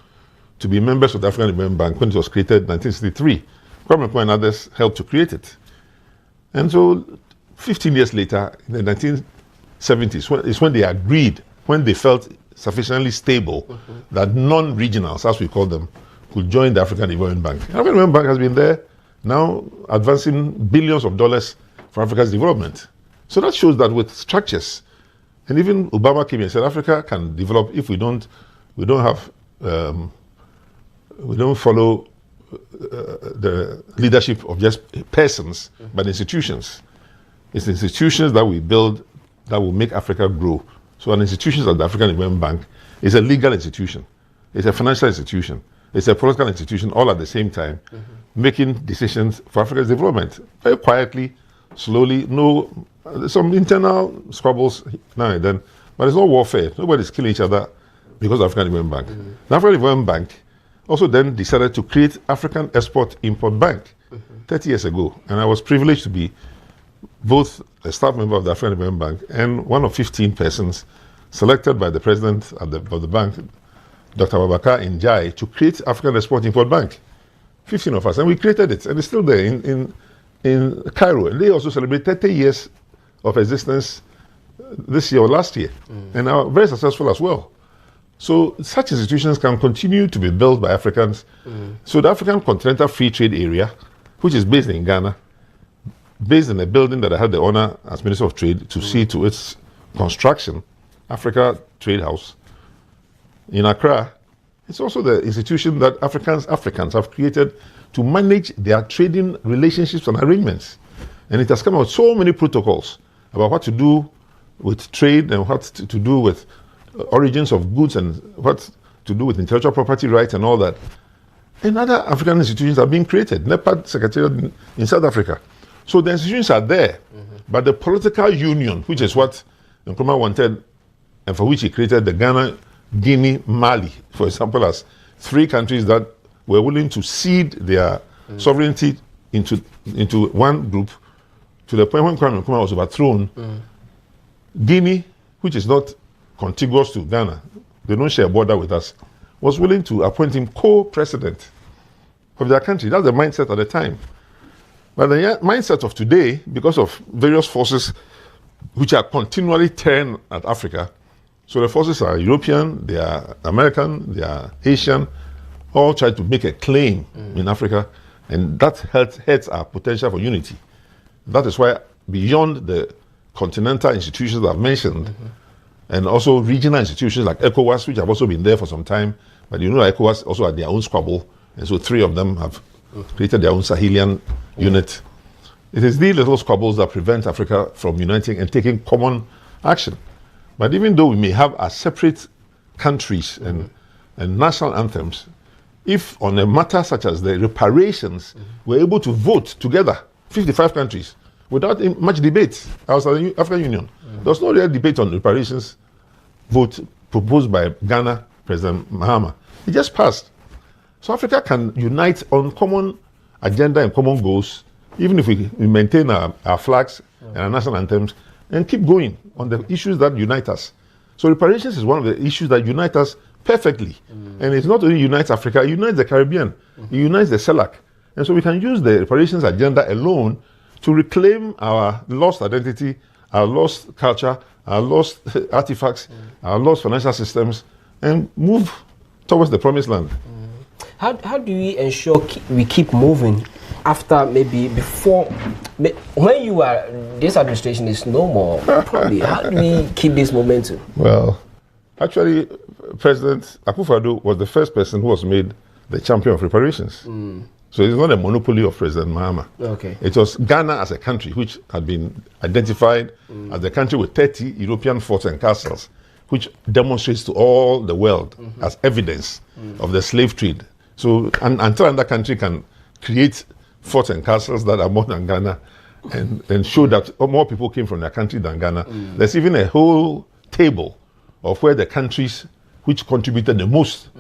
to be members of the African Development Bank when it was created in 1963. Kwame Nkrumah and others helped to create it. And so 15 years later, in the 1970s, is when they agreed, when they felt sufficiently stable that non-regionals, as we call them, could join the African Development Bank. The African Development Bank has been there now advancing billions of dollars for Africa's development. So that shows that with structures, and even Obama came and said Africa can develop if we don't follow the leadership of just persons, but institutions. It's institutions that we build that will make Africa grow. So an institution like the African Development Bank is a legal institution, it's a financial institution, it's a political institution, all at the same time, making decisions for Africa's development very quietly, slowly. There's some internal squabbles now and then, but it's not warfare. Nobody's killing each other because of the African Development Bank. The African Development Bank also then decided to create African Export-Import Bank 30 years ago, and I was privileged to be both a staff member of the African Development Bank and one of 15 persons selected by the president of the bank, Dr. Babakar Njai, to create African Export-Import Bank. 15 of us, and we created it, and it's still there in Cairo. And they also celebrate 30 years of existence this year or last year, and are very successful as well. So such institutions can continue to be built by Africans. So the African Continental Free Trade Area, which is based in Ghana, based in a building that I had the honor as Minister of Trade to see to its construction, Africa Trade House in Accra, it's also the institution that Africans have created to manage their trading relationships and arrangements. And it has come out with so many protocols about what to do with trade and what to do with origins of goods and what to do with intellectual property rights and all that. And other African institutions are being created. NEPAD Secretariat in South Africa. So the institutions are there, but the political union, which is what Nkrumah wanted and for which he created the Ghana, Guinea, Mali, for example, as three countries that were willing to cede their sovereignty into one group to the point when Kwame Nkrumah was overthrown. Guinea, which is not contiguous to Ghana, they don't share a border with us, was willing to appoint him co-president of their country. That's the mindset at the time. But the mindset of today, because of various forces which are continually tearing at Africa, so the forces are European, they are American, they are Asian, all try to make a claim in Africa, and that hurts our potential for unity. That is why beyond the continental institutions that I've mentioned, and also regional institutions like ECOWAS, which have also been there for some time, but you know ECOWAS also had their own squabble, and so 3 of them have created their own Sahelian unit. It is these little squabbles that prevent Africa from uniting and taking common action. But even though we may have our separate countries and national anthems, if on a matter such as the reparations, we're able to vote together, 55 countries, without much debate outside the African Union. There was no real debate on reparations vote proposed by Ghana President Mahama. It just passed. So Africa can unite on common agenda and common goals, even if we maintain our flags and our national anthems, and keep going on the issues that unite us. So reparations is one of the issues that unite us perfectly. And it not only unites Africa, it unites the Caribbean, it unites the CELAC. And so we can use the reparations agenda alone to reclaim our lost identity, our lost culture, our lost artifacts, our lost financial systems, and move towards the promised land. How do we ensure we keep moving after maybe before, when you are, this administration is no more, probably, how do we keep this momentum? Well, actually, President Akufo-Addo was the first person who was made the champion of reparations. So it's not a monopoly of President Mahama. Okay. It was Ghana as a country, which had been identified as the country with 30 European forts and castles, which demonstrates to all the world as evidence of the slave trade. So until another country can create forts and castles that are more than Ghana and show that more people came from their country than Ghana, there's even a whole table of where the countries which contributed the most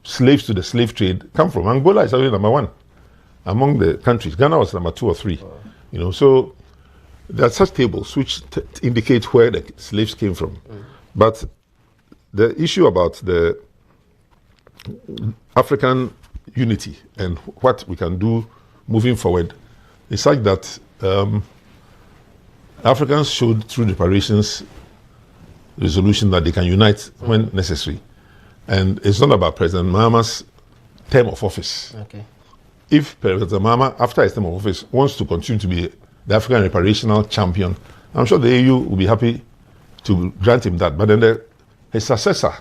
slaves to the slave trade come from. Angola is actually number 1 among the countries. Ghana was number 2 or 3. You know, so there are such tables which indicate where the slaves came from. But the issue about the African unity and what we can do moving forward is such that Africans showed through reparations resolution that they can unite when necessary. And it's not about President Mahama's term of office. Okay. If President Mahama, after his term of office, wants to continue to be the African reparational champion, I'm sure the AU will be happy to grant him that. But then his successor,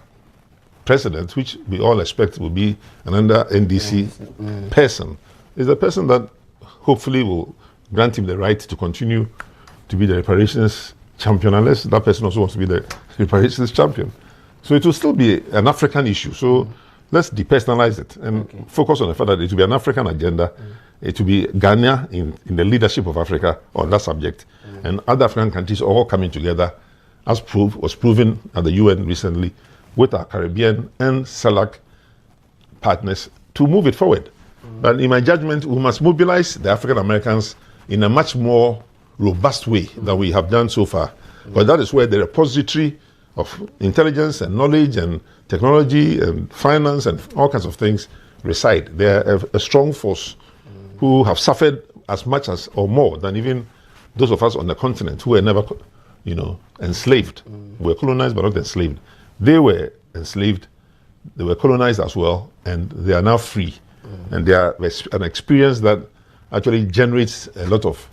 president, which we all expect will be another NDC person, is a person that hopefully will grant him the right to continue to be the reparations champion, unless that person also wants to be the reparations champion. So it will still be an African issue. So let's depersonalize it and focus on the fact that it will be an African agenda. It will be Ghana in the leadership of Africa on that subject, and other African countries all coming together, as was proven at the UN recently, with our Caribbean and CELAC partners to move it forward. But in my judgment, we must mobilize the African Americans in a much more robust way than we have done so far. But that is where the repository of intelligence and knowledge and technology and finance and all kinds of things reside. They are a strong force who have suffered as much as or more than even those of us on the continent who were never, enslaved. We were colonized but not enslaved. They were enslaved, they were colonized as well, and they are now free. And they are an experience that actually generates a lot of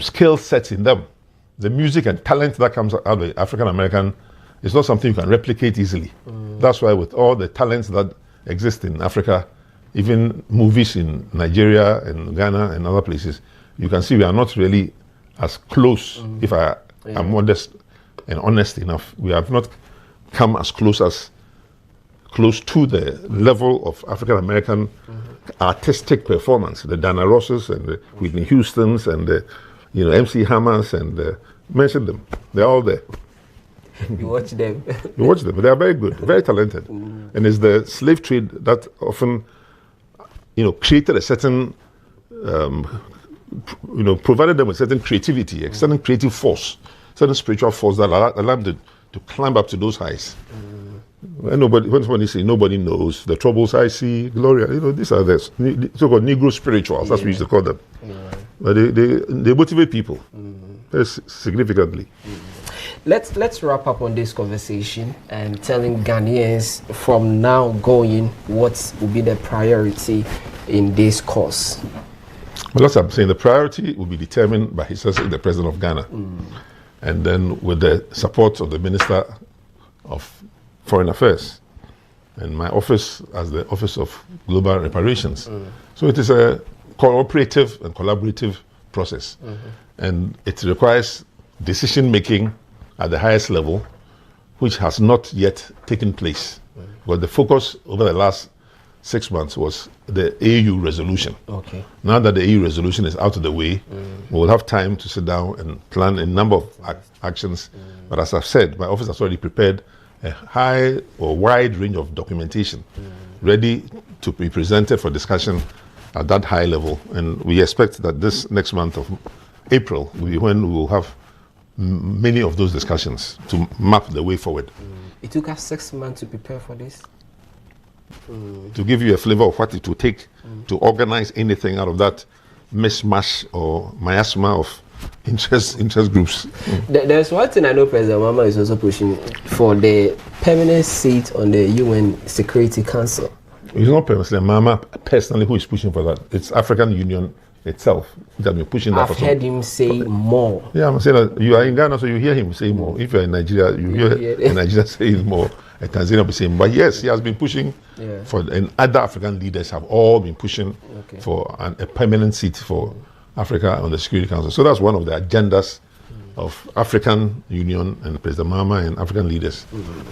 skill sets in them. The music and talent that comes out of the African American is not something you can replicate easily. That's why with all the talents that exist in Africa, even movies in Nigeria and Ghana and other places, you can see we are not really as close, if I am modest and honest enough. We have not come as close to the level of African American artistic performance. The Diana Rosses and the Whitney Houstons and the MC Hammers and mention them. They're all there. You watch them. You watch them. They are very good, very talented. And it's the slave trade that often, created a certain provided them with certain creativity, a certain creative force, certain spiritual force that allowed them to climb up to those heights. When you say nobody knows the troubles I see, Gloria, these are the so-called Negro spirituals. That's what we used to call them. But they motivate people very significantly. Let's wrap up on this conversation and telling Ghanaians from now going what will be the priority in this course. Well, that's what I'm saying. The priority will be determined by His Excellency the President of Ghana, and then with the support of the Minister of Foreign Affairs and my office as the Office of Global Reparations. So it is a cooperative and collaborative process, and it requires decision making at the highest level, which has not yet taken place. But the focus over the last 6 months was the AU resolution. Okay. Now that the AU resolution is out of the way, we will have time to sit down and plan a number of actions. But as I've said, my office has already prepared a high or wide range of documentation ready to be presented for discussion at that high level. And we expect that this next month of April will be when we will have many of those discussions to map the way forward. It took us 6 months to prepare for this. To give you a flavor of what it will take to organize anything out of that mishmash or miasma of interest groups. There's one thing I know President Mama is also pushing for, the permanent seat on the UN Security Council. It's not President Mama personally who is pushing for that. It's African Union itself that has been pushing that. I've heard him say more. Yeah, I'm saying that you are in Ghana, so you hear him say more. If you're in Nigeria, you hear Nigeria saying more. Tanzania will be saying, but yes, he has been pushing for, and other African leaders have all been pushing for a permanent seat for Africa on the Security Council. So that's one of the agendas of African Union and President Mahama and African leaders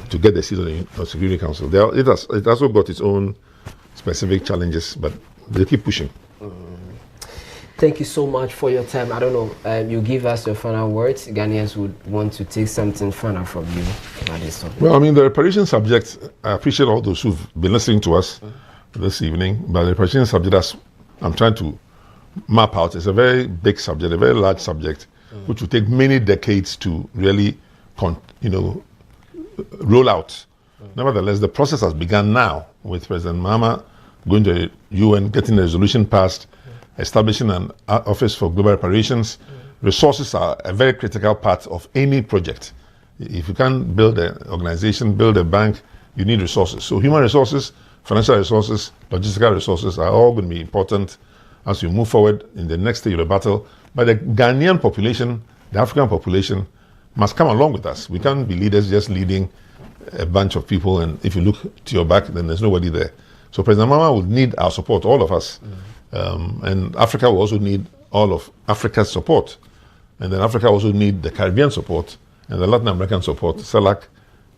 to get the seat on the Security Council. It also got its own specific challenges, but they keep pushing. Thank you so much for your time. I don't know, you give us your final words. Ghanaians would want to take something final from you about this topic. Well, I mean, the reparation subject, I appreciate all those who've been listening to us this evening, but the reparation subject, as I'm trying to map out, is a very big subject, a very large subject, which will take many decades to really, roll out. Nevertheless, the process has begun now with President Mahama going to the UN, getting a resolution passed, establishing an office for global reparations. Resources are a very critical part of any project. If you can't build an organization, build a bank, you need resources. So human resources, financial resources, logistical resources are all going to be important as we move forward in the next stage of the battle. But the Ghanaian population, the African population, must come along with us. We can't be leaders just leading a bunch of people, and if you look to your back, then there's nobody there. So President Mahama will need our support, all of us. And Africa will also need all of Africa's support. And then Africa also need the Caribbean support and the Latin American support, CELAC,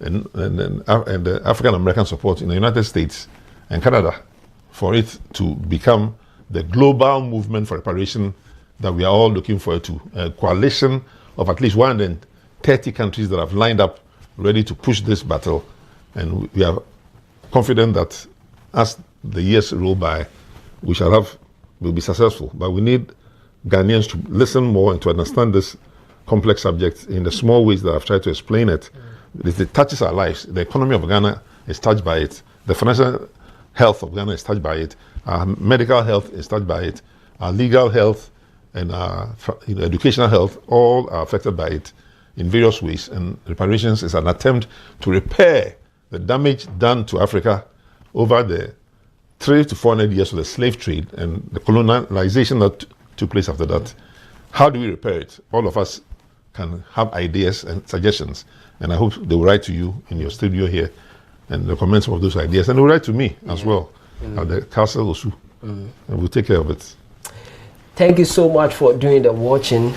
and the African American support in the United States and Canada for it to become the global movement for reparation that we are all looking forward to. A coalition of at least 130 countries that have lined up ready to push this battle. And we are confident that as the years roll by, we'll be successful. But we need Ghanaians to listen more and to understand this complex subject in the small ways that I've tried to explain it. It touches our lives. The economy of Ghana is touched by it. The financial health of Ghana is touched by it. Our medical health is touched by it. Our legal health and our educational health all are affected by it in various ways. And reparations is an attempt to repair the damage done to Africa over the 300 to 400 years of the slave trade and the colonization that took place after that. How do we repair it? All of us can have ideas and suggestions, and I hope they will write to you in your studio here and recommend some of those ideas, and they will write to me as well at the Castle Osu, and we'll take care of it. Thank you so much for doing the watching.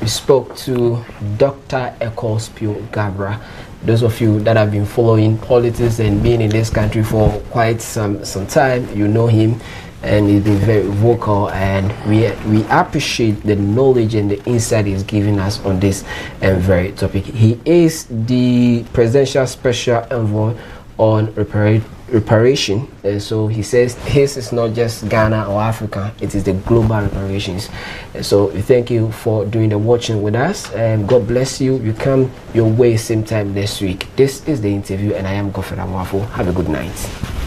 We spoke to Dr. Ekwow Spio-Garbrah. Those of you that have been following politics and being in this country for quite some time, you know him, and he's been very vocal, and we appreciate the knowledge and the insight he's giving us on this very topic. He is the Presidential Special Envoy on reparation. So he says his is not just Ghana or Africa, it is the global reparations. So we thank you for doing the watching with us, and God bless you. You come your way same time next week. This is the interview, and I am Godfred Amoaful. Have a good night.